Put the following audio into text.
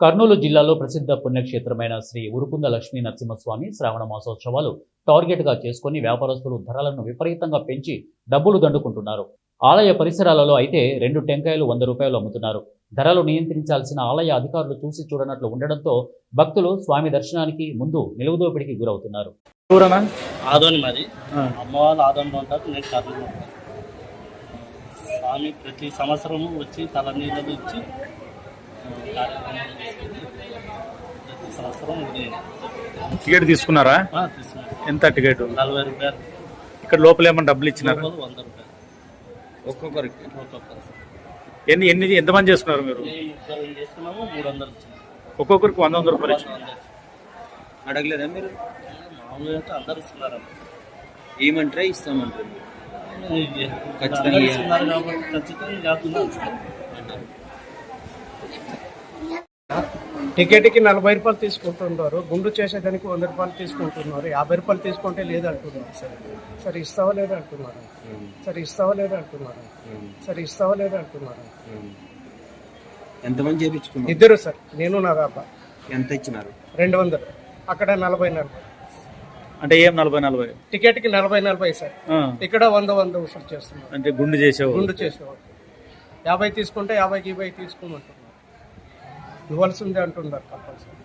కర్నూలు జిల్లాలో ప్రసిద్ధ పుణ్యక్షేత్రమైన శ్రీ ఉరుకుంద లక్ష్మీ నరసింహస్వామి శ్రావణ మాసోత్సవాలు టార్గెట్గా చేసుకుని వ్యాపారస్తులు ధరలను విపరీతంగా పెంచి డబ్బులు దండుకుంటున్నారు. ఆలయ పరిసరాలలో అయితే 2 టెంకాయలు 100 రూపాయలు అమ్ముతున్నారు. ధరలు నియంత్రించాల్సిన ఆలయ అధికారులు చూసి చూడనట్లు ఉండడంతో భక్తులు స్వామి దర్శనానికి ముందు నిలువుదోపిడికి గురవుతున్నారు. ఆదోని మరి అమ్మవాళ్ళు ఆదోనిలో ఉంటారు, నేను కర్నూలు ఉంటాను. స్వామి ప్రతి సంవత్సరము వచ్చి తలనీళ్ళు ఇచ్చి ప్రతి సంవత్సరం టికెట్ తీసుకున్నారా? తీసుకున్నాను. ఎంత టికెట్? 40 రూపాయలు. ఇక్కడ లోపల ఏమన్నా డబ్బులు ఇచ్చినారా? 100 రూపాయలు ఒక్కొక్కరికి. ఎంతమంది చేసుకున్నారు మీరు? చేసుకున్నాము, 300 ఇచ్చినాము. ఒక్కొక్కరికి 100 రూపాయలు ఇచ్చి అడగలేదా మీరు? మామూలుగా అయితే అందరు ఇస్తున్నారు, ఏమంటారా ఇస్తామంటారు? ఖచ్చితంగా ఇస్తున్నారు కాబట్టి ఖచ్చితంగా లేకుండా టికెట్కి 40 రూపాయలు తీసుకుంటున్నారు, గుండు చేసేదానికి 100 రూపాయలు తీసుకుంటున్నారు, 50 రూపాయలు తీసుకుంటే లేదంటున్నారు. సరే ఇస్తావా లేదా అంటున్నారు, సరే ఇస్తావా లేదా అంటున్నారు, సరే ఇస్తావా లేదా అంటున్నారు. ఎంతమంది చేయించుకున్నారు? 2 సార్, నేను నా బాబా. ఎంత ఇచ్చినారు? 200. అక్కడ 40 అంటే ఏం 40 టికెట్కి 40 సార్. ఇక్కడ 100 వసూలు చేస్తున్నారు. అంటే గుండు చేసేవాడు 50 తీసుకుంటే 50కి 20 తీసుకోమంటున్నారు. ఇవ్వాల్సిందే అంటున్నారు కంపల్సరీ.